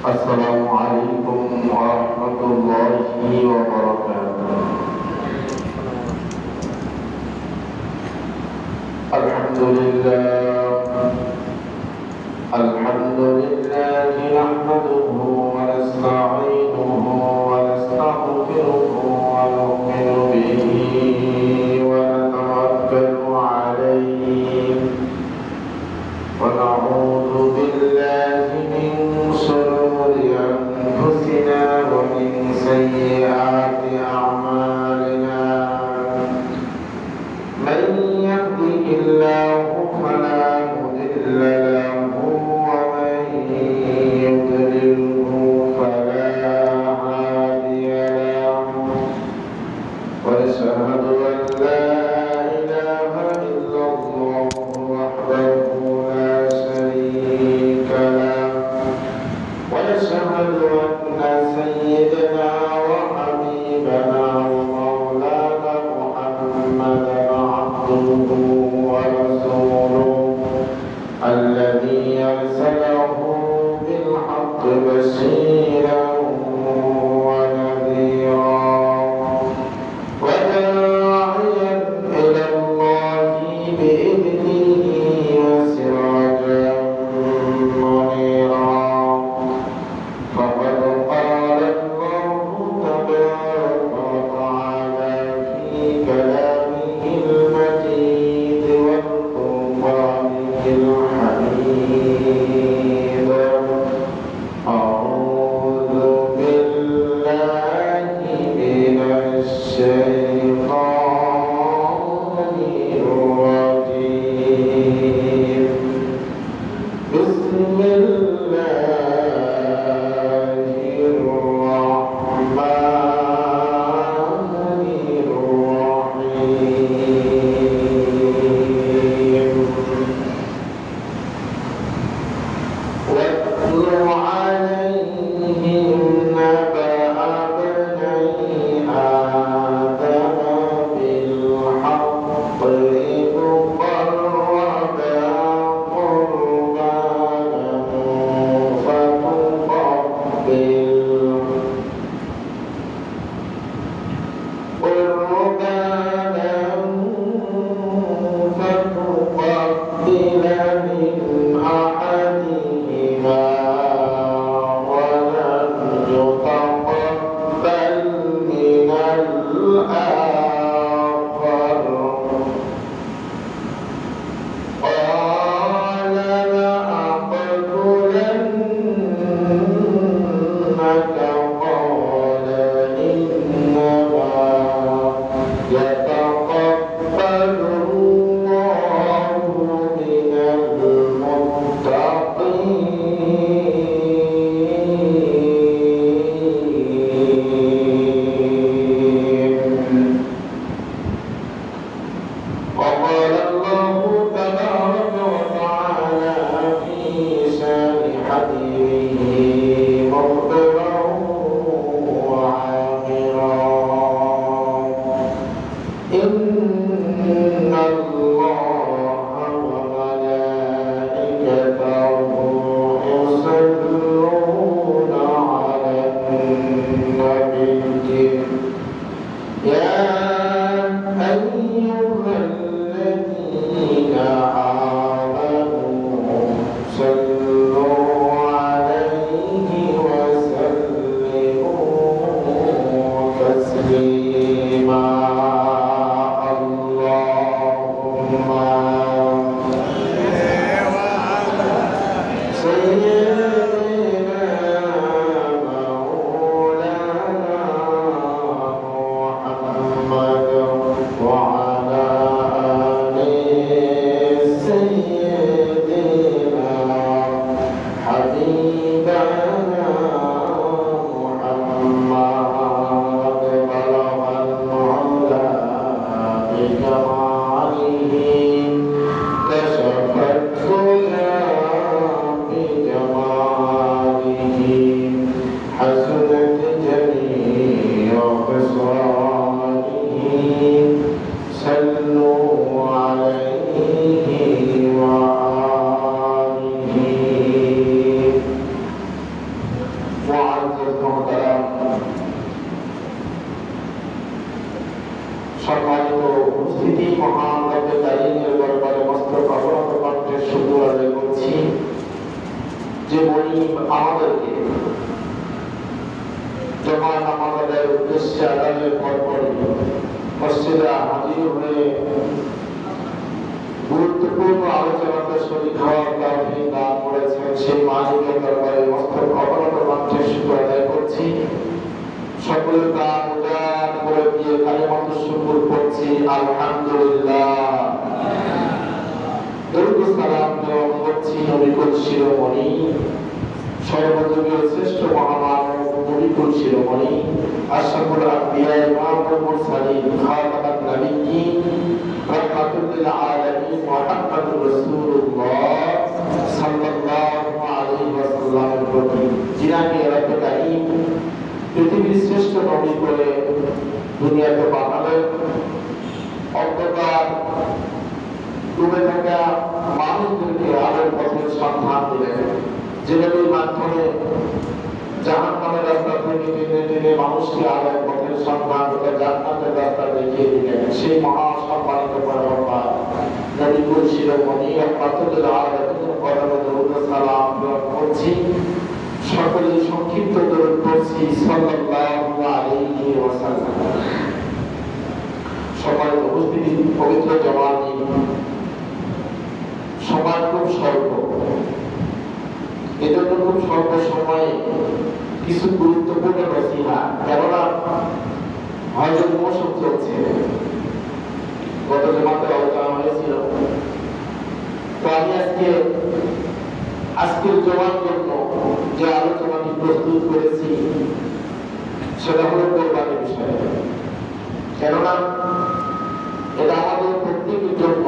السلام عليكم ورحمة الله وبركاته. الحمد لله نحمده ونستعينه ونستغفره ونؤمن به ونتوكل عليه ونعوذ بالله من شرور أنفسنا ومن سيئات أعمالنا. من يهده الله فلا مضل له ومن يضلله فلا هادي له ونشهد أن لا إله إلا الله وحده لا شريك له ونشهد أن سيدنا وحبيبنا ومولانا محمدا عبده ورسوله الذي أرسله بالحق بشيرا ونذيرا وداعيا إلى الله بإذنه وسراجا منيرا. فقد قال الله تبارك وتعالى في كلامه المجيد والقرآنه الحميد: أعوذ بالله من الشيطان الرجيم. بسم الله الرحمن الرحيم. واتل عليهم نبأ ابني آدم بالحق إذ قربا قربانا فتقبل من أحدهما ولم يتقبل من الآخر قال لأقتلنك. قال إنما يتقبل الله من المتقين. وقال الله تبارك وتعالى في شان حبيبه مخبرا وعامرا: إن الله وملائكته يصلون على النبي يا أيها الذين آمنوا صلوا عليه وسلموا تسليما. اللهم سيدنا مولانا محمد وعلى آل سيدنا حبيبنا محمد بلغ العلا بكماله كشف الدجى بجماله حسنت جميع خصاله. صلوا عليه وآله যে মনিব আমাদেরকে জমা নামাজ আদায়ের উদ্দেশ্যে আদায়ের পরপরই মসজিদে হাজির হয়ে গুরুত্বপূর্ণ আলোচনাতে শরীক হওয়ার তৌফিক দান করেছেন, সেই মালিকের দরবারে মস্তক অবনত কণ্ঠে শুকর আদায় করছি। সকলে প্রাণ উজাড় করে দিয়ে কালিমাতু শুকর করছি আলহামদুলিল্লাহ। দরুদ সালাম গ্রহণ করছি নবিকুল শিরোমণি, সর্বযুগের শ্রেষ্ঠ মহামানব নবিকুল শিরোমণি, আশরাফুল আম্বিয়া ইমামুল মুরসালিন, খাতামুন নবিয়্যিন, রাহমাতুল লিল আলামিন, মুহাম্মাদুর রাসূলুল্লাহ সাল্লাল্লাহু আলাইহি ওয়াসাল্লামের প্রতি যিনাকে রব্বুল কারীম পৃথিবীর শ্রেষ্ঠ নবী করে দুনিয়াতে পাঠালেন, অন্ধকার ডুবে থাকা মানুষদেরকে আলোর পথের সন্ধান দিলেন, যে নবীর মাধ্যমে জাহান্নামের রাস্তা থেকে টেনে টেনে মানুষকে আলোর পথের সন্ধান করে জান্নাতের রাস্তা দেখিয়ে দিলেন, সেই মহা সম্মানিত পয়গম্বর নবিকুল শিরোমণি রাহমাতুল লিল আলামিনের কদমে দরুদ সালাম করছি। সকলে সংক্ষিপ্ত দরুদ পড়ছি সাল্লাল্লাহু আলাইহি ওয়াসাল্লাম। সম্মানিত উপস্থিতি, পবিত্র জমাত সময় খুব স্বল্প, এজন্য খুব স্বল্প সময়ে কিছু গুরুত্বপূর্ণ নসিহা, কেননা হজের মৌসুম চলছে। গত জমাতে আলোচনা হয়েছিল, তো আমি আজকের জমার জন্য যে আলোচনাটি প্রস্তুত করেছি সেটা হলো কোরবানির বিষয়ে, কেননা এটা আমাদের প্রত্যেকের জন্য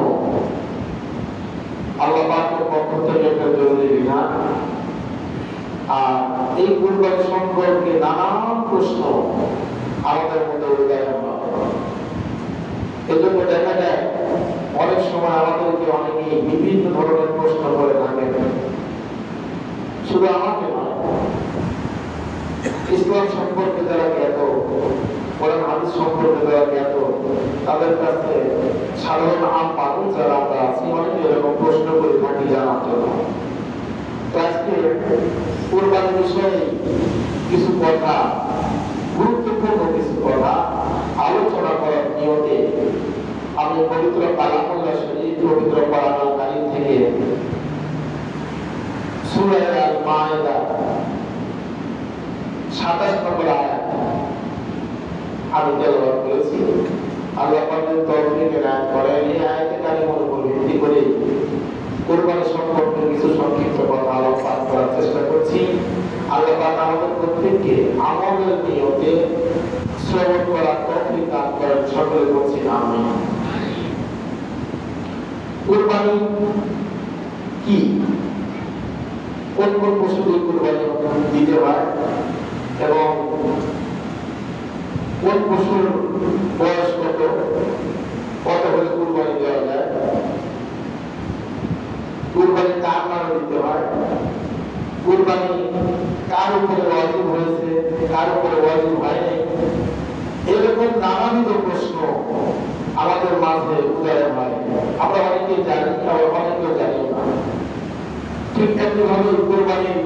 আল্লাহ পাকের পক্ষ থেকে একটা জরুরি বিধান। আর এই কুরবানি সম্পর্কে নানান প্রশ্ন আমাদের মধ্যে উদয়ায়মান হয়। এজন্য দেখা যায় অনেক সময় আমাদেরকে অনেকেই বিভিন্ন ধরনের প্রশ্ন করে থাকেন। শুধু আমাকে নয়, ইসলাম সম্পর্কে যারা জ্ঞাত, কোরআন হাদিস সম্পর্কে যারা জ্ঞাত, তাদের কাছে সাধারণ আম মানুষ যারা আমরা আছি অনেকে এরকম প্রশ্ন করে থাকি জানার জন্য। আজকে কুরবানির বিষয়ে কিছু কথা, গুরুত্বপূর্ণ কিছু কথা আলোচনা করার নিয়তে আমি পবিত্র কালামুল্লাহ শরীফ, পবিত্র কোরআনুল কারীম থেকে সূরা আল মাইদা 27 নম্বর আয়াত আমি তেলাওয়াত করেছি। আল্লাহ পাকের তৌফিক এনায়েত করেন, এই আয়াতে কারিমার উপর ভিত্তি করে কুরবানি সম্পর্কে কিছু সংক্ষিপ্ত কথা আলোচনা করার চেষ্টা করছি। আল্লাহ পাক আমাদের প্রত্যেককে আমলের নিয়তে শ্রবণ করার তৌফিক দান করেন, সকলে বলছি আমিন। কুরবানি কি? কোন কোন পশু দিয়ে কুরবানি দিতে হয় এবং কোন পশুর বয়স কত, কত হলে কুরবানি দেওয়া যায়, কুরবানি কার নামে দিতে হয়, কুরবানি কার উপরে ওয়াজিব হয়েছে, কার উপরে ওয়াজিব হয় নাই, এরকম নানাবিধ প্রশ্ন আমাদের মাঝে উদয় হয়। আমরা অনেকে জানি, আবার অনেকেও জানি না। ঠিক তেমনি ভাবে কুরবানির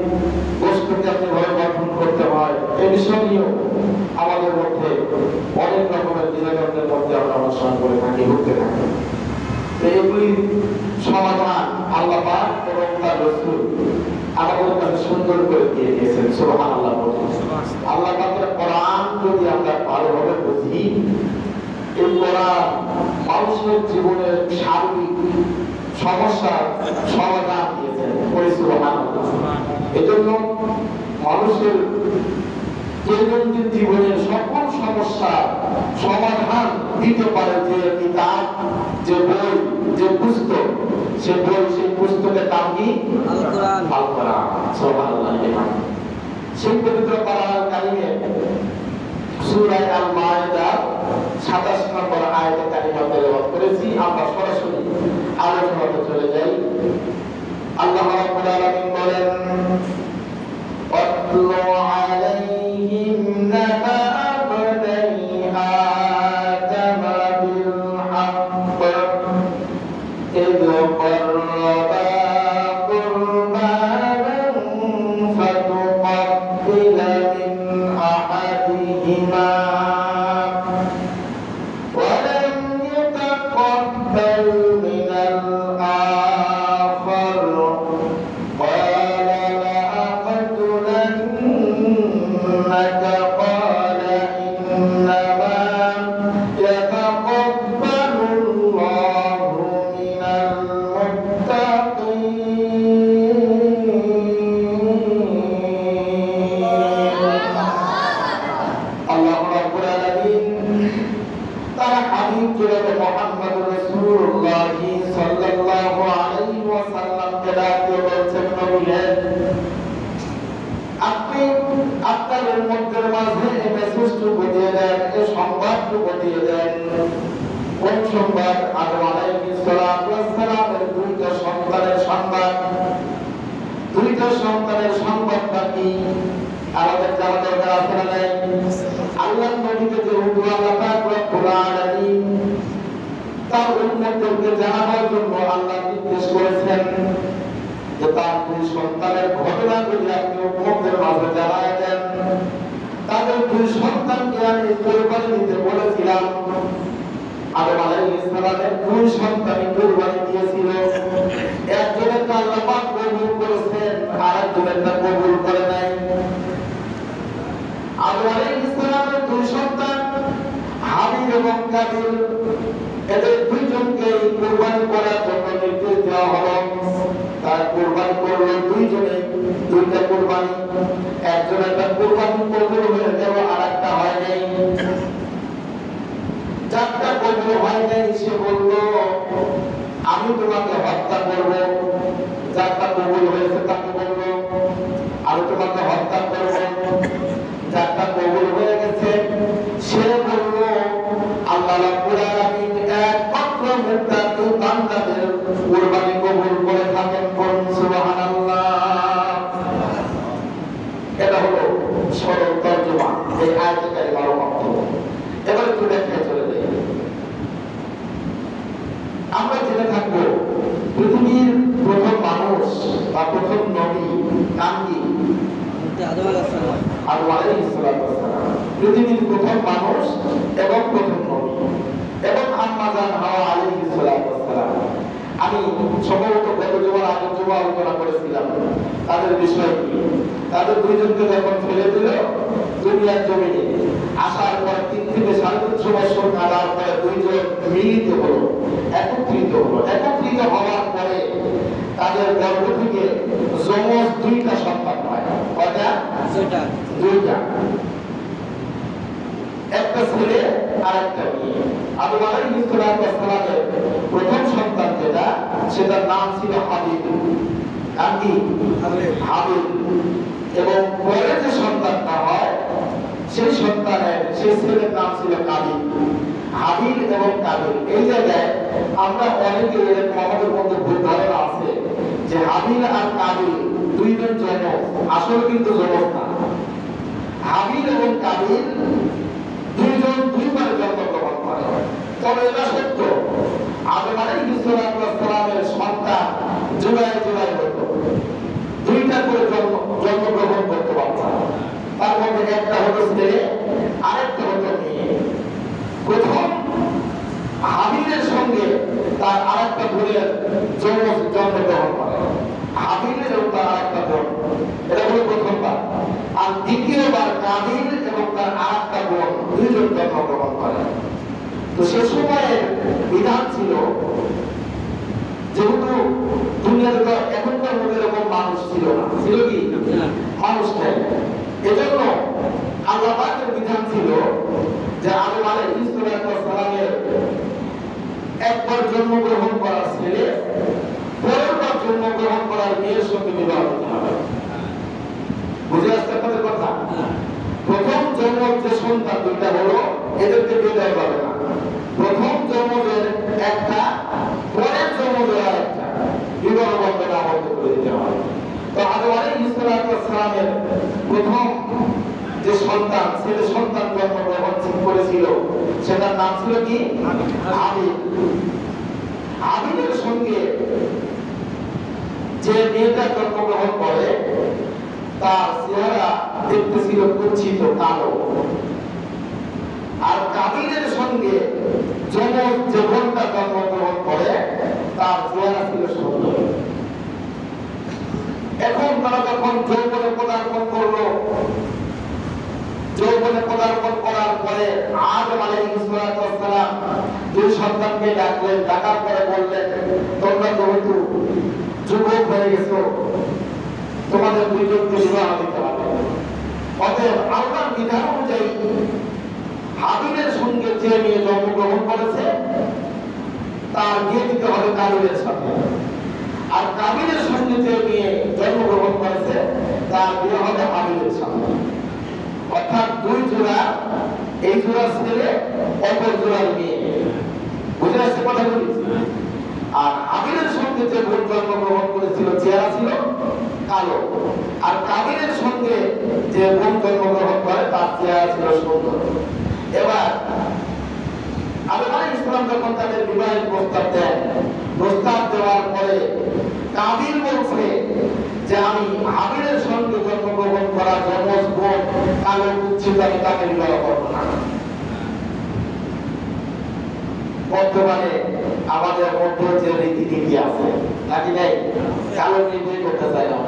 গোশত কেমনি ভাবে গঠন করতে হয়, এ বিষয় নিয়েও আমাদের মধ্যে অনেক রকমের দ্বিধাদ্বন্দ্বের মধ্যে আমরা অনুসরণ করে থাকি, ঘুরতে থাকি। এগুলির সমাধান আল্লাহ পাক এবং তার রাসূল আমাদের কাছে সুন্দর করে দিয়ে দিয়েছেন। সুবহানাল্লাহ। আল্লাহ পাকের কোরআন যদি আমরা ভালোভাবে বুঝি, এই কোরআন মানুষের জীবনের সার্বিক সমস্যার সমাধান দিয়েছেন। সুবহানাল্লাহ। এজন্য মানুষের দৈনন্দিন জীবনের সকল সমস্যার সমাধান দিতে পারে যে কিতাব, যে বই, যে পুস্তক, সে বই, সেই পুস্তকের নাম কি? আল কোরআন। সুবহানাল্লাহ। সেই পবিত্র কোরআনুল কারীমে সূরা আল মাইদা 27 নম্বর আয়াতে কারিমা তেলাওয়াত করেছি। আমরা সরাসরি আলোচনাতে চলে যাই। আল্লাহ রাব্বুল আলামিন বলেন, ওয়াতলু আলাইহিম নাবা বনি আদম বিল হক ইয ক্বাররাবা কুরবানান عليهما ولم يتقبل من الآخر قال لأقتلنك قال إنما يتقبل الله من المتقين الله رب العالمين তার হাবিব জনাব মুহাম্মদ রাসূলুল্লাহ সাল্লাল্লাহু আলাইহি ওয়াসাল্লামকে ডাকতে বলছেন নবী আপনি আপনার উম্মতের মাঝে এই মেসেজটুকু দিয়ে দেন এই সংবাদটুকু দিয়ে দেন কোন সংবাদ আদম আলাইহিস সালামের দুইটা সন্তানের সংবাদটা কি আমাদের জানা দরকার আছে না নাই আল্লাহর নবীকে যে আল্লাহ পাক রব্বুল আলামিন তার উম্মতকে জানানোর জন্য আল্লাহ নির্দেশ করেছেন যে তার দুই সন্তানের ঘটনাগুলি আপনি উম্মতের মাঝে জানায় দেন তাদের দুই সন্তানকে আমি কোরবানি দিতে বলেছিলাম আদম আলাইহিস সালামের দুই সন্তানই কোরবানি দিয়েছিল একজনের আল্লাহ পাক কবুল করেছেন আর একজনের কবুল করে নাই আদম আলাইহিস সালামের দুই সন্তান হাবিল এবং কাবিল এদের দুইজনকে কোরবানি করার জন্য নির্দেশ দেওয়া হলো তার কোরবানি করলো দুইজনে দুইটা কোরবানি একজনের কোরবানি কবুল হয়ে গেল আর একটা হয় নাই যারটা কবুল হয় নাই সে বলল আমি তোমাকে হত্যা করব যারটা কবুল হয়েছে তাকে বলল আমি তোমাকে হত্যা করব যারটা কবুল হয়ে গেছে সে বলল আল্লাহ রাব্বুল আলামিন একমাত্র মুত্তাকি বান্দাদের কুরবানি কবুল করে থাকেন বলুন সুবহানাল্লাহ এটা হলো সরল তরজমা এই আয়াতের কারিমার অর্থ এবার একটু ব্যাখ্যায় চলে যাই আমরা জেনে থাকবো পৃথিবীর প্রথম মানুষ বা প্রথম নবী নাম কি আদম আলাইহিস সালাম পৃথিবীর প্রথম মানুষ এবং প্রথম নবী এবং আম্মা জান হাওয়া আলাইহিস সালাম আমি সম্ভবত গত জুমার আগের জুমা আলোচনা করেছিলাম তাদের বিষয় কি তাদের দুইজনকে যখন ফেলে দিল দুনিয়ার জমিনে আসার পর 3 থেকে 3.5 বছর কাটার পরে দুইজন মিলিত হলো একত্রিত হওয়ার পরে তাদের গর্ভ থেকে যমজ দুইটা সন্তান হয় কয়টা দুইটা একটা ছেলে আর একটা মেয়ে আদম আলাইহিস সালামের প্রথম সন্তান যেটা সেটার নাম ছিল হাবিল নাম কি হাবিল এবং পরে যে সন্তানটা হয় সেই ছেলের নাম ছিল কাবিল হাবিল এবং কাবিল এই জায়গায় আমরা অনেকে এরকম আমাদের মধ্যে ভুল ধারণা আছে যে হাবিল আর কাবিল দুইজন জনক আসলে কিন্তু জনক না হাবিল এবং কাবিল দুইজন দুইবার জন্মগ্রহণ করে তবে এটা সত্য আদম আলাইহিস সালামের সন্তান জোড়ায় হতো দুইটা করে জন্মগ্রহণ করতে বাচ্চা তার মধ্যে একটা হলো ছেলে আরেকটা হলো মেয়ে প্রথম হাবিলের সঙ্গে তার আরেকটা বোনের জন্মগ্রহণ করে হাবিলের এবং তার আরেকটা বোন এটা হলো প্রথমবার আর দ্বিতীয়বার কাবিল এবং তার আরেকটা বোন দুইজন জন্মগ্রহণ করে তো সে সময়ের বিধান ছিল যেহেতু দুনিয়াতে তো এখনকার মধ্যে এরকম মানুষ ছিল না ছিল কি মানুষ নেই এজন্য আল্লাহ পাকের বিধান ছিল যে আদম আলাইহিস সালামের একবার জন্মগ্রহণ করা ছেলে পরের বার জন্মগ্রহণ করার মেয়ের সঙ্গে বিবাহ করতে হবে বুঝে আসতে আপনাদের কথা প্রথম জন্ম যে সন্তান দুইটা হলো এদেরকে বিদায় পাবে না প্রথম জন্মের একটা পরের জন্মের আরেকটা বিবাহ বন্ধনে আবদ্ধ করে দিতে হয় তো আদম আলাইহিস সালামের প্রথম যে সন্তান ছেলে সন্তান জন্মগ্রহণ করেছিল সেটার নাম ছিল কি হাবিল হাবিলের সঙ্গে যে মেয়েটা জন্মগ্রহণ করে তার চেহারা দেখতে ছিল কুৎসিত কালো আর কাবিলের সঙ্গে যমজ যে বোনটা জন্মগ্রহণ করে তার চেহারা ছিল সুন্দর। এখন তারা যখন যৌবনে পদার্পণ করলো, যৌবনে পদার্পণ করার পরে আদম আলাইহিস সালাম দুই সন্তানকে ডাকলেন, ডাকার পরে বললেন, তোমরা যেহেতু যুবক হয়ে গেছো, তোমাদের দুইজনকে বিবাহ দিতে হবে। অতএব আল্লাহর বিধান অনুযায়ী হাবিলের সঙ্গে যে মেয়ে জন্মগ্রহণ করেছে তার বিয়ে দিতে হবে কাবিলের সাথে, আর কাবিলের সঙ্গে যে মেয়ে জন্মগ্রহণ করেছে তার বিয়ে হবে হাবিলের সাথে। অর্থাৎ দুই জোড়া, এই জোড়ার ছেলে অপর জোড়ার মেয়ে। বুঝে আসছে কথা বলি? আর হাবিলের সঙ্গে যে বোন জন্মগ্রহণ করেছিল চেহারা ছিল কালো, আর কাবিলের সঙ্গে যে বোন জন্মগ্রহণ করে তার চেহারা ছিল সুন্দর। এবার আদম আলাইহিস সালাম যখন তাদের বিবাহের প্রস্তাব দেন, প্রস্তাব দেওয়ার পরে কাবিল বলছে যে আমি হাবিলের সঙ্গে জন্মগ্রহণ করা যমজ বোন কালো কুচ্ছিত আমি তাকে বিবাহ করবো না। বর্তমানে আমাদের মধ্যে যে রীতিনীতি আছে নাকি নাই, কালো নির্ণয় করতে চাই না,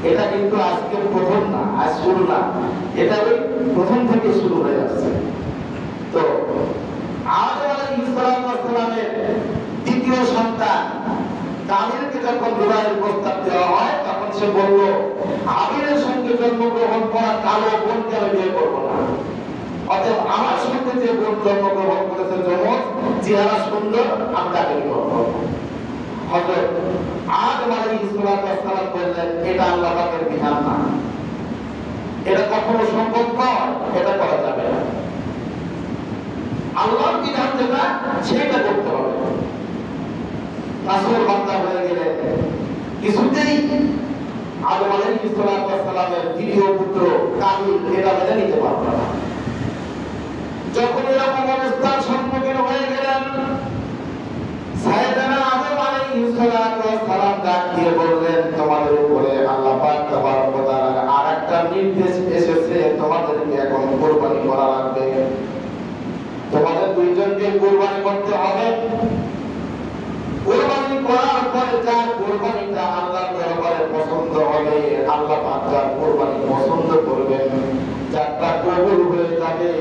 এটা কিন্তু আজকে প্রথম না, আজ শুরু না, এটা ওই প্রথম থেকে শুরু হয়ে আসছে। তো আদম আলাইহিস সালামের দ্বিতীয় সন্তান কাবিলকে যখন বিবাহের প্রস্তাব দেওয়া হয় তখন সে বলল, হাবিলের সঙ্গে জন্মগ্রহণ করা কালো বোনকে আমি বিয়ে করবো না। অতএব আমার সঙ্গে যে বোন জন্মগ্রহণ করেছে যমজ, চেহারা সুন্দর, আমি তাকে বিবাহ করবো। হযরত আদম আলাইহিস সালাম বললেন, এটা আল্লাহ পাকের বিধান না, এটা কখনো সম্ভব নয়, এটা করা যাবে না। আল্লাহর বিধান যেটা সেটা করতে হবে। রাসূল বান্দা হয়ে গেলেন, কিছুতেই আদম আলাইহিস সালামের দ্বিতীয় পুত্র কাবিল এটা মেনে নিতে পারল না। যখন এরকম অবস্থার সম্মুখীন হয়ে গেলেন, সাইয়েদনা আদম আলাইহিস সালাম ডাক দিয়ে বললেন, তোমাদের উপরে আল্লাহ পাক তাবারক ওয়া তাআলার আরেকটা নির্দেশ এসেছে, তোমাদেরকে এখন কুরবানি করা লাগবে। তোমাদের দুইজনকে কুরবানি করতে হবে। কুরবানি করার পরে যার কুরবানিটা আল্লাহর দরবারে পছন্দ হবে, আল্লাহ পাক যার কুরবানি পছন্দ করবেন, যারটা কবুল হয়ে যাবে,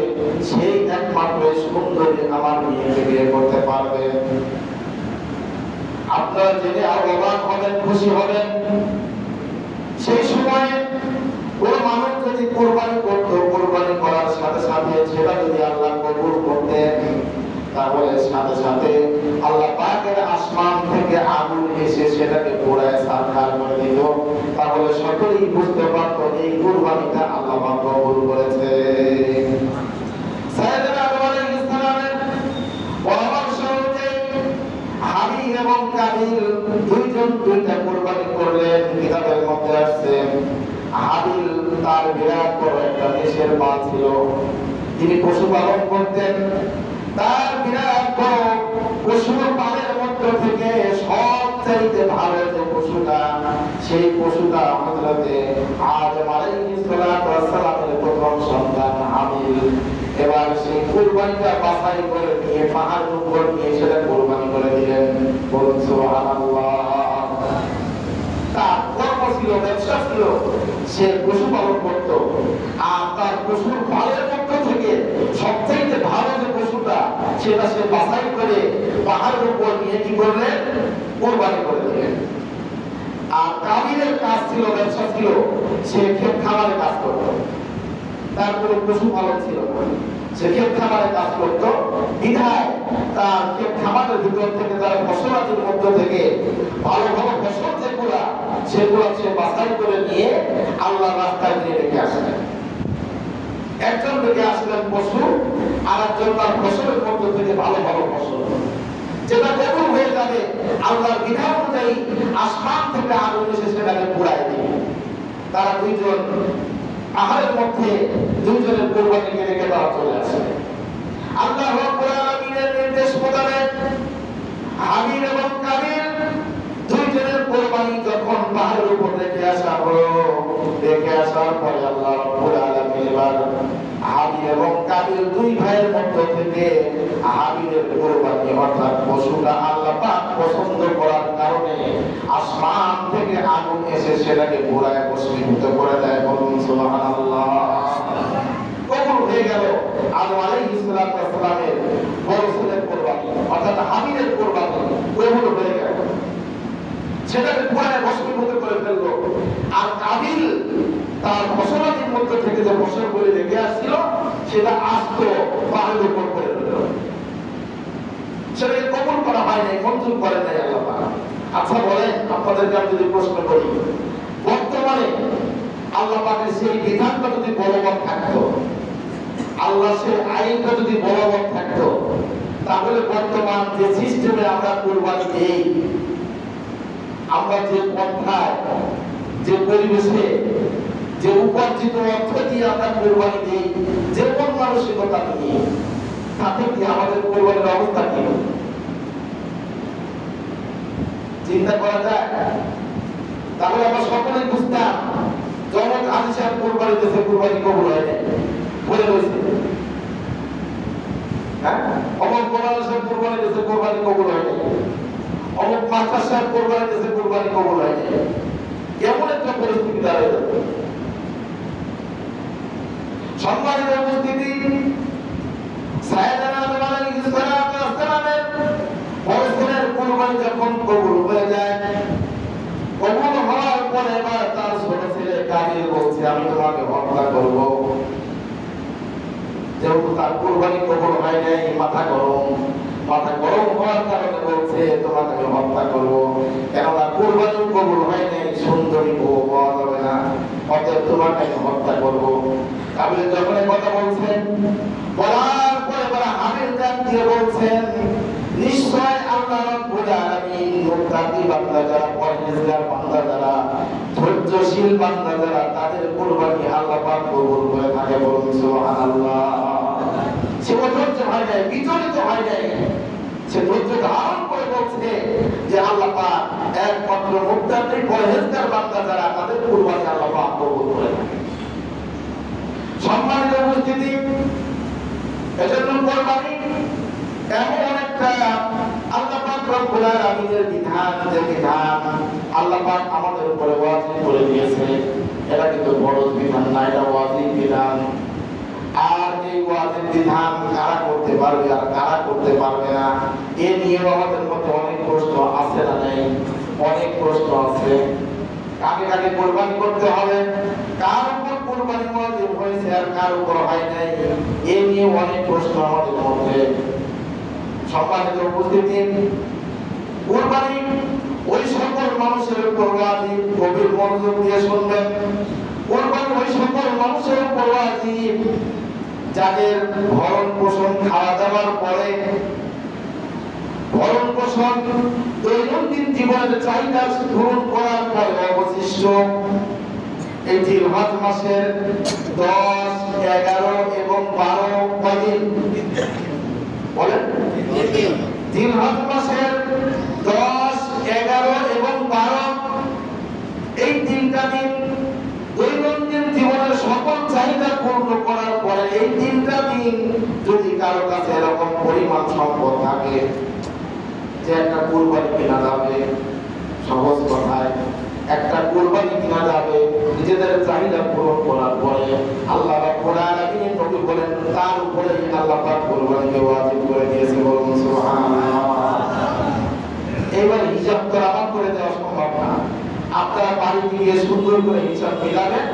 সেই একমাত্র সুন্দরী আমার মেয়েকে বিয়ে করতে পারবে। আপনারা জেনে অবাক হবেন, খুশি হবেন। সেই সময় কোন মানুষ যদি কুরবানি করত, কুরবানি করার সাথে সাথে সেটা যদি আল্লাহ কবুল করতেন, তাহলে সাথে সাথে আল্লাহ পাকের আসমান থেকে আগুন এসে সেটাকে পোড়ায় ছারখার করে দিত। তাহলে সকলেই বুঝতে পারত এই কুরবানিটা আল্লাহ পাক কবুল করেছে। সাইয়েদনা আদম আলাইহিস সালামের পরামর্শ অনুযায়ী হাবিল এবং কাবিল দুইজন দুইটা কুরবানি করলেন। কিতাবের মধ্যে আসছে হাবিল তার বিরাট বড় একটা দেশের মা ছিল, তিনি পশুপালন করতেন। তার বিরাট বড় পশুর পালের মধ্যে থেকে সবচাইতে ভালো যে পশুটা, সেই পশুটা হযরতে আদম আলাইহিস সালামের প্রথম সন্তান হাবিল। এবার সেই কুরবানিটা বাছাই করে নিয়ে পাহাড়ের উপর নিয়ে সেটা কুরবানি করে দিলেন। বলুন সুবহানাল্লাহ। তার কর্ম ছিল, ব্যবসা ছিল, সে পশুপালন করত। আর তার পশুর পালের মধ্য থেকে সবচাইতে ভালো যে পশুটা সেটা সে বাছাই করে পাহাড়ের উপর নিয়ে কি করলেন, কুরবানি করে দিলেন। আর কাবিলের কাজ ছিল, ব্যবসা ছিল, সে ক্ষেত খামারে কাজ করত। তারপরে পশুপালন ছিল না, সে ক্ষেত খামারে কাজ করত। বিধায় তার ক্ষেত খামারের ভিতর থেকে তার ফসলাদির মধ্য থেকে ভালো ভালো ফসল যেগুলা, সেগুলা সে বাছাই করে নিয়ে আল্লাহর রাস্তায় নিয়ে রেখে আসলেন। একজন রেখে আসলেন পশু, আর একজন তার ফসলের মধ্য থেকে ভালো ভালো ফসল, যেটা কবুল হয়ে যাবে আল্লাহর বিধান অনুযায়ী আসমান থেকে আগুন এসে সেটাকে পুড়ায় দিবে। তারা দুইজন পাহাড়ের মধ্যে দুইজনের কুরবানিকে রেখে তারা চলে আসে। আল্লাহ রাব্বুল আলামিনের নির্দেশ মোতাবেক হাবিল এবং কাবিল দুইজনের কুরবানি যখন পাহাড়ের উপর রেখে আসা হলো, রেখে আসার পরে আল্লাহ রাব্বুল আলামিন এবার হাবিল এবং কাবিল দুই ভাইয়ের মধ্য থেকে হাবিলের কুরবানি অর্থাৎ পশুটা আল্লাহ পাক পছন্দ করার কারণে আসমান থেকে আগুন এসে সেটাকে পুরায় ভস্মীভূত করে দেয়। বলুন সুবহানাল্লাহ। কবুল হয়ে গেল আদম আলাইহিস সালামের বড় ছেলের কুরবানি অর্থাৎ হাবিলের কুরবানি কবুল হয়ে গেল, সেটাকে পুরায় ভস্মীভূত করে ফেললো। আর কাবিল তার ফসলাদির মধ্যে থেকে যে ফসলগুলি রেখে আসছিল সেটা আস্ত পাহাড়ের উপর করে দিল, সেটাকে কবুল করা হয় নাই, মঞ্জুর করে নাই আল্লাহ পাক। আচ্ছা বলেন, আপনাদেরকে আমি যদি প্রশ্ন করি, বর্তমানে আল্লাহ পাকের সেই বিধানটা যদি বলবৎ থাকতো, আল্লাহ সেই আইনটা যদি বলবৎ থাকতো, তাহলে বর্তমান যে সিস্টেমে আমরা কুরবানি দেই, আমরা যে পন্থায় যে পরিবেশে যে উপার্জিত অর্থ দিয়ে আমরা কুরবানি দিই, যে কোন মানসিকতা নিয়ে, তাতে কি আমাদের কুরবানির অবস্থা কি চিন্তা করা যায়? তাহলে আমরা সকলেই বুঝতাম জনক আলী সাহেব কুরবানি দিয়েছে, কুরবানি কবুল হয় নাই, বলে রয়েছে। হ্যাঁ, অমর কোরআন সাহেব কুরবানি দিয়েছে, কুরবানি কবুল হয় নাই। অমর মাস্টার সাহেব কুরবানি দিয়েছে, কুরবানি কবুল হয় নাই। এমন একটা পরিস্থিতি দাঁড়িয়ে যাবে। সম্মানিত উপস্থিতি, সাইয়েদনা আদম আলাইহিস সালামের পরস্পরের কুরবানি যখন কবুল হয়ে যায়, কবুল হওয়ার পরে এবার তার ছোট ছেলে কাবিল বলছে, আমি তোমাকে হত্যা করব। যেহেতু তার কুরবানি কবুল হয় নাই, মাথা গরম হওয়ার কারণে বলছে, তোমাকে আমি হত্যা করব। কেননা কুরবানি কবুল হয় নাই, সুন্দরী বউ পাওয়া যাবে না, অতএব তোমাকে আমি হত্যা করব। কাবিল যখন কথা বলছেন, বলার পরে এবার হাবিল ডাক দিয়ে বলছেন, নিশ্চয় আল্লাহ রাব্বুল আলামিন মুত্তাকি বান্দা যারা, পরহেজগার বান্দা যারা, ধৈর্যশীল বান্দা যারা, তাদের কুরবানি আল্লাহ পাক কবুল করে থাকে। বলুন সুবহানাল্লাহ। সে ধৈর্য হয় নাই, বিচলিত হয় নাই, সে ধৈর্য ধারণ করে বলছে যে আল্লাহ পাক একমাত্র মুত্তাকি পরহেজগার বান্দা যারা, তাদের কুরবানি আল্লাহ পাক কবুল করে থাকে। সম্মানিত উপস্থিতি, এজন্য কুরবানি এমন একটা আল্লাহ পাক রব্বুল আলামিনের বিধান, যে বিধান আল্লাহ পাক আমাদের উপরে ওয়াজিব করে দিয়েছে। এটা কিন্তু বড় বিধান না, এটা ওয়াজিব বিধান। আর এই ওয়াজিব বিধান কারা করতে পারবে আর কারা করতে পারবে না, এ নিয়েও আমাদের মধ্যে অনেক প্রশ্ন আছে না নেই? অনেক প্রশ্ন আছে। কাকে কাকে কুরবানি করতে হবে, কার উপর কুরবানি ওয়াজিব হয়েছে আর কার উপর হয় নাই, এ নিয়ে অনেক প্রশ্ন আমাদের মধ্যে। সম্মানিত উপস্থিতি, কুরবানি ওই সকল মানুষের উপর ওয়াজিব, গভীর মনোযোগ দিয়ে শুনবেন। কুরবানি ওই সকল মানুষের উপর ওয়াজিব যাদের ভরণ পোষণ, খাওয়া দাওয়ার পরে ভরণ পোষণ, দৈনন্দিন জীবনের চাহিদা পূরণ করার পরে অবশিষ্ট এই জিলহজ মাসের 10, 11 এবং 12 দিন, বলেন জিলহজ মাসের 10, 11 এবং 12 এই 3টা দিন দৈনন্দিন জীবনের সকল চাহিদা পূর্ণ করার পরে, এই 3টা দিন যদি কারো কাছে এরকম পরিমাণ সম্পদ থাকে যে একটা কুরবানি কেনা যাবে, সহজ কথায় একটা কুরবানি কেনা যাবে নিজেদের চাহিদা পূরণ করার পরে, আল্লাহ রাব্বুল আলামিন নবী বলেন তার উপরে আল্লাহ পাক কুরবানিকে ওয়াজিব করে দিয়েছে। বলুন সুবহানাল্লাহ। এবার হিসাব তো আমার করে দেওয়া সম্ভব না। আপনারা বাড়িতে গিয়ে সুন্দর করে হিসাব মিলাবেন,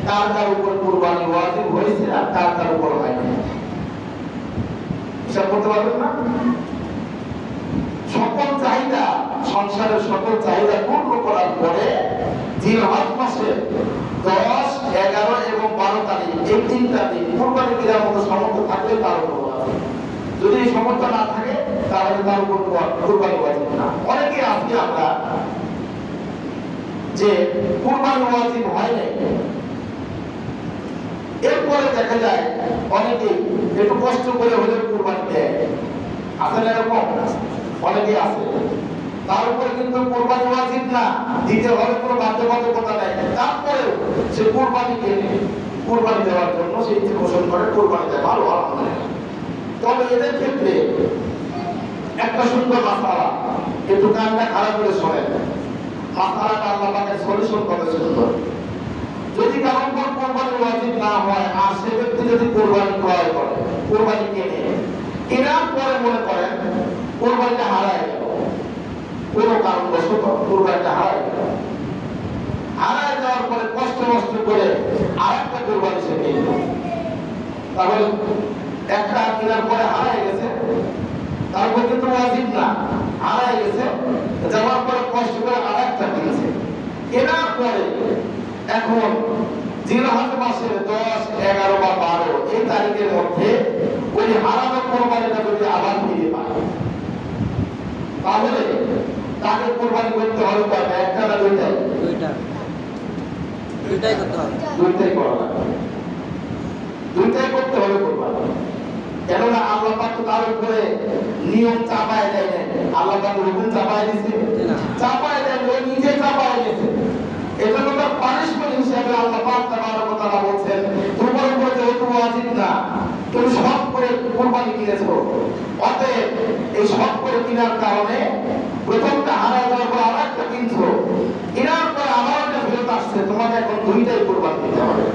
কার কার উপর কুরবানি ওয়াজিব হয়েছে আর কার কার উপর হয়নি। হিসাব করতে পারবেন না? সকল চাহিদা, সংসারের সকল চাহিদা পূর্ণ করার পরে জিলহজ মাসের 10, 11 এবং 12 তারিখ এই 3টা দিন কুরবানি দেওয়ার মতো সামর্থ্য থাকলে তার উপর আছে। যদি এই সামর্থ্য না থাকে তাহলে তার উপর কুরবানি ওয়াজিব না। অনেকে আজকে আমরা যে কুরবানি ওয়াজিব হয় নাই, এরপরে দেখা যায় অনেকে একটু কষ্ট করে হলেও কুরবানি দেয়, আছে না এরকম? অনেকে আছে, তার উপরে কিন্তু কুরবানি ওয়াজিব না, দিতে হবে কোনো বাধ্যবাধকতা নাই, তারপরেও সে কুরবানি কেনে, কুরবানি দেওয়ার জন্য সে ইচ্ছে পোষণ করে, কুরবানি দেয়, ভালো, আলহামদুলিল্লাহ। তবে এদের ক্ষেত্রে একটা সুন্দর মাসালা, একটু কানটা খারাপ করে শোনেন, মাসালাটা আল্লাহ পাকের সলিউশন কত সুন্দর। যদি কারণ কোন কুরবানি ওয়াজিব না হয় আর সে ব্যক্তি যদি কুরবানি ক্রয় করে, কুরবানি কেনার পরে মনে করেন কুরবানিটা হারায় গেল, কোনো কারণবশত কুরবানিটা হারায় গেল, হারায় যাওয়ার পরে কষ্ট করে আরেকটা কুরবানি সে কিনল, তাহলে একটা কেনার পরে হারায় গেছে, তারপর কিন্তু ওয়াজিব না, হারায় গেছে, যাওয়ার পরে কষ্ট করে আরেকটা কিনেছে, কেনার পরে এখন জিলহজ মাসের 10, 11 বা 12 এই তারিখের মধ্যে ওই হারানো কুরবানিটা যদি আবার ফিরে পায়, তাহলে তাকে কুরবানি করতে হবে কয়টা? একটা না দুইটাই? দুইটাই করতে হবে, দুইটাই করা লাগবে, দুইটাই করতে হবে কুরবানি। কেননা আল্লাহ পাক তো তার উপরে নিয়ম চাপায় দেয় না, আল্লাহ পাক হুকুম চাপায় দিয়েছে, চাপায় দেয়, ওই নিজে চাপায় দিয়েছে। এটা তো তার পানিশমেন্ট হিসেবে আল্লাহ পাক তাআলা কথা বলছেন, তোমার উপরে যেহেতু ওয়াজিব না, তুমি সব করে কুরবানি কিনেছো, অতএব এই সব করে কেনার কারণে প্রথমটা হারায় যাওয়ার পর আরেকটা কিনছো, কেনার পর আবার একটা ফেরত আসছে, তোমাকে এখন দুইটাই কুরবানি দিতে হবে।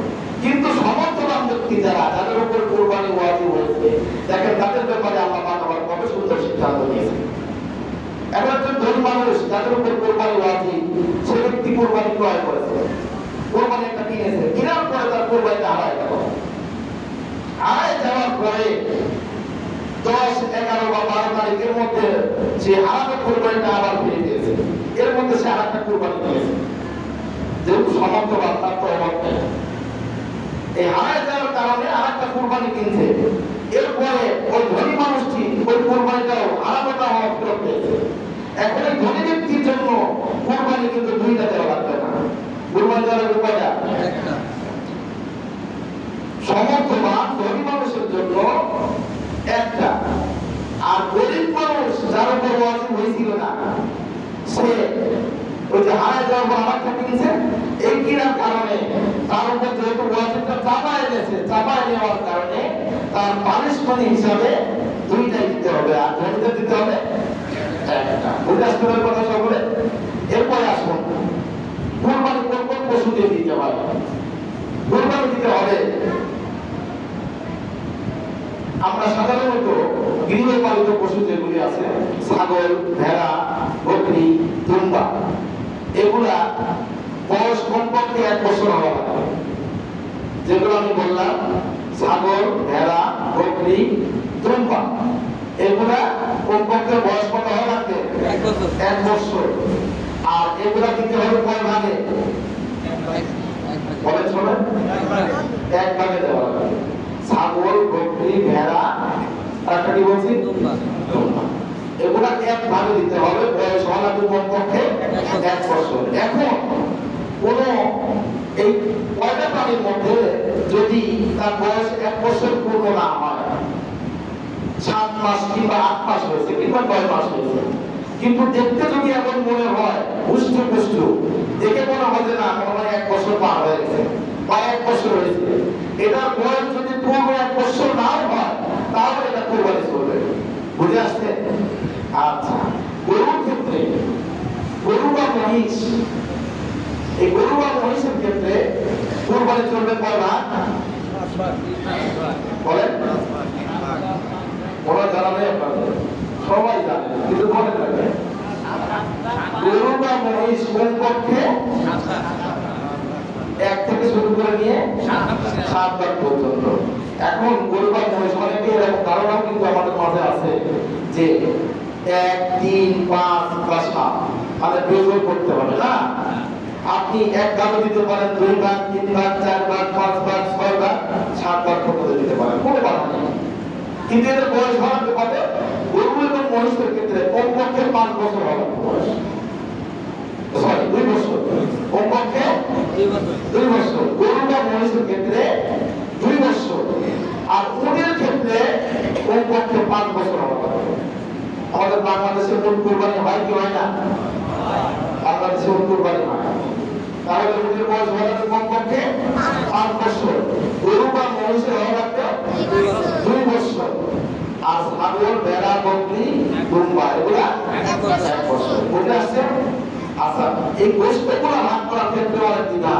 কিন্তু সমর্থবান ব্যক্তি যারা, যাদের উপর কুরবানি ওয়াজিব হয়েছে, দেখেন তাদের ব্যাপারে আল্লাহ পাক আবার কত সুন্দর সিদ্ধান্ত নিয়েছে। এখন একজন ধনী মানুষ যাদের উপর কুরবানি ওয়াজিব, সে ব্যক্তি কুরবানি ক্রয় করেছে, কুরবানি একটা কিনেছে, কেনার পরে তার কুরবানিটা হারায় গেল, হারায় যাওয়ার পরে 10, 11 বা 12 তারিখের মধ্যে সে হারানো কুরবানিটা আবার ফিরে পেয়েছে, এর মধ্যে সে আরেকটা কুরবানি কিনেছে, যেহেতু সমর্থবান তার তো অভাব নেই, এই হারায় যাওয়ার কারণে আরেকটা কুরবানি কিনছে, এরপরে ওই ধনী মানুষটি ওই কুরবানিটাও হারানোটা ফেরত পেয়েছে। এখন এই ধনী ব্যক্তির জন্য কুরবানি কিন্তু দুইটা দেওয়া লাগবে না, কুরবানি দেওয়ার উপায়টা একটা। সমর্থবান ধনী মানুষের জন্য একটা, আর গরিব মানুষ যার উপর ওয়াজিব হয়েছিল না, সে ওই যে হারায় যাওয়ার পর আরেকটা কিনেছে, এই কেনার কারণে তার উপর যেহেতু ওয়াজিবটা চাপায় গেছে, চাপায় নেওয়ার কারণে তার পানিশমেন্ট হিসাবে দুইটাই দিতে হবে, আর ধনীদের দিতে হবে একটা। বুঝে আসতে হবে কথা সকলে? এরপরে আসুন, কুরবানি কোন পশু দিয়ে দিতে হবে? কুরবানি দিতে হবে, আমরা সাধারণত গৃহপালিত পশু যেগুলি আছে, ছাগল, ভেড়া, বকরি, দুম্বা, এগুলা বয়স কমপক্ষে 1 বছর হওয়া লাগবে। যেগুলো আমি বললাম, ছাগল, ভেড়া, বকরি, দুম্বা, এগুলা কমপক্ষে বয়স কত হওয়া লাগবে? 1 বছর। আর এগুলা দিতে হবে কয় ভাগে? বলেন শোনেন, 1 ভাগে দেওয়া লাগবে। ছাগল, বকরি, ভেড়া, আর কি বলছি, দুম্বা, এগুলা 1 ভাগে দিতে হবে, বয়স হওয়া লাগবে কমপক্ষে 1 বছর। এখন কোন এই কয়টা প্রাণীর মধ্যে যদি তার বয়স 1 বছর পূর্ণ না হয়, 7 মাস কিংবা 8 মাস হয়েছে কিংবা 9 মাস হয়েছে, কিন্তু দেখতে যদি এমন মনে হয় পুষ্ট পুষ্ট, দেখে মনে হয় যে না মনে হয় 1 বছর পার হয়ে গেছে বা 1 বছর হয়েছে, এটার বয়স যদি পূর্ণ 1 বছর না হয়, তাহলে এটা কুরবানি চলবে। বুঝে আসছে? আচ্ছা, গরুর ক্ষেত্রে, গরু বা মহিষ, এই গরু বা মহিষের ক্ষেত্রে কুরবানি চলবে কয় ভাগ? বলেন, ওরা জানা নেই আপনাদের, সবাই জানে, কিন্তু মনে রাখবেন, গরু বা মহিষ কমপক্ষে 1 থেকে শুরু করে নিয়ে 7 বার পর্যন্ত। এখন গরু বা মহিষ অনেকে এরকম ধারণাও কিন্তু আমাদের মাঝে আছে যে 1, 3, 5 বা 7 মানে বেজোর করতে হবে না। আপনি 1 ভাগে দিতে পারেন, 2 ভাগ, 3 ভাগ, 4 ভাগ, 5 ভাগ, 6 ভাগ, 7 ভাগ পর্যন্ত দিতে পারেন, কোনো বাধা নেই। কিন্তু এদের বয়স হওয়ার কথা, গরু এবং মহিষের ক্ষেত্রে কমপক্ষে 5 বছর হবে বয়স, সরি 2 বছর, কমপক্ষে 2 বছর। গরু বা মহিষের ক্ষেত্রে 2 বছর, আর উটের ক্ষেত্রে কমপক্ষে 5 বছর হবে। আমাদের বাংলাদেশে উট কুরবানি হয় কি হয় না? বাংলাদেশে উট কুরবানি হয়, তাহলে উটের বয়স হবে কমপক্ষে 5 বছর। আচ্ছা, এই গোশতগুলো ভাগ করার ক্ষেত্রে অনেক দ্বিধা।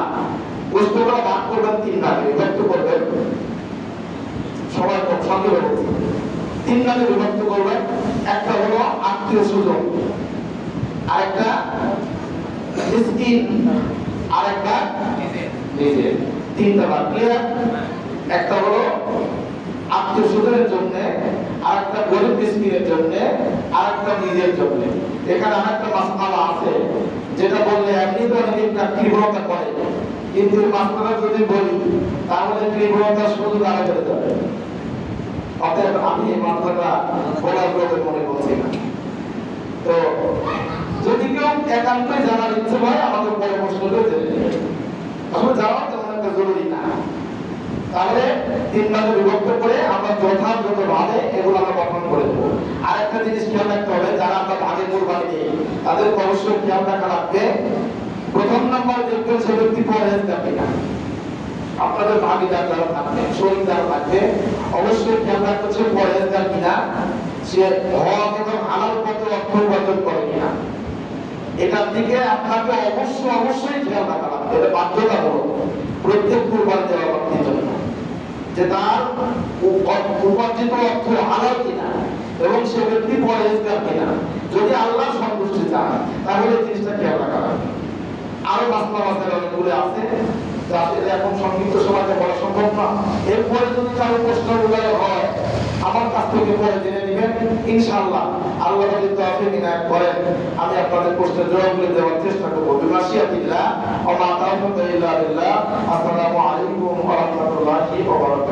গোশতগুলো ভাগ করবেন 3 ভাগে, বিভক্ত করবেন। সবাই খুব সংক্ষেপে বলছি, 3 ভাগে বিভক্ত করবেন। একটা হলো আত্মীয় স্বজন, আরেকটা মিসকিন, আরেকটা নিজে। 3টা ভাগ ক্লিয়ার? একটা হলো আত্মীয় স্বজনের জন্য, আরেকটা গরিব মিসকিনের জন্য, আরেকটা নিজের জন্য। এখানে আরেকটা মাসআলা আছে যেটা বললে এমনিতে অনেকে একটা তীব্রতা করে, কিন্তু মাসআলা যদি বলি তাহলে তীব্রতা শুধু দাঁড়ায় চলে যাবে। অতএব আমি এই মাসআলা বলার প্রয়োজন মনে করছি না। তো যদি কেউ একান্তই জানার ইচ্ছে হয় আমাকে পরে প্রশ্ন করে জেনে নেবে, আসলে যাওয়া তেমন একটা জরুরি না। তাহলে 3 ভাগে বিভক্ত করে আমরা যথাযথভাবে এগুলো আমরা গঠন করে দেবো। আরেকটা জিনিস খেয়াল রাখতে হবে, যারা আমরা ভাগে কুরবানি দিই তাদের অবশ্যই খেয়াল রাখা লাগবে, প্রথম নম্বর দেখবেন সে ব্যক্তি পরহেজগার কিনা। আপনাদের ভাগিদার যারা থাকবে, শরীর যারা থাকবে, অবশ্যই খেয়াল রাখতে হবে পরহেজগার কিনা, সে হক এবং হালাল পথে অর্থ উপার্জন করে কিনা। এটার দিকে আপনাকে অবশ্যই খেয়াল রাখা লাগবে। এটা বাধ্যতামূলক প্রত্যেক কুরবানি দেওয়া ব্যক্তির জন্য, যে তার উপার্জিত অর্থ হালাল কিনা এবং সে ব্যক্তি পরহেজগার কিনা। যদি আল্লাহ সন্তুষ্টি চান তাহলে জিনিসটা খেয়াল রাখা লাগবে। আরো মাসলা অনেকগুলো আছে, এটা এখন সংক্ষিপ্ত সময়তে বলা সম্ভব না। এরপরে যদি কারো প্রশ্ন হয় আমার কাছ থেকে পরে জেনে নেবেন ইনশাআল্লাহ। আল্লাহ যদি তৌফিক ইনায়াত করেন আমি আপনাদের প্রশ্নের জবাবগুলো দেওয়ার চেষ্টা করব। বিমাশিয়াতিল্লাহ ওয়া মা তাওফিক ইল্লা বিল্লাহ। আসসালামু আলাইকুম ওয়া রাহমাতুল্লাহি ওয়া বারাকাতুহু।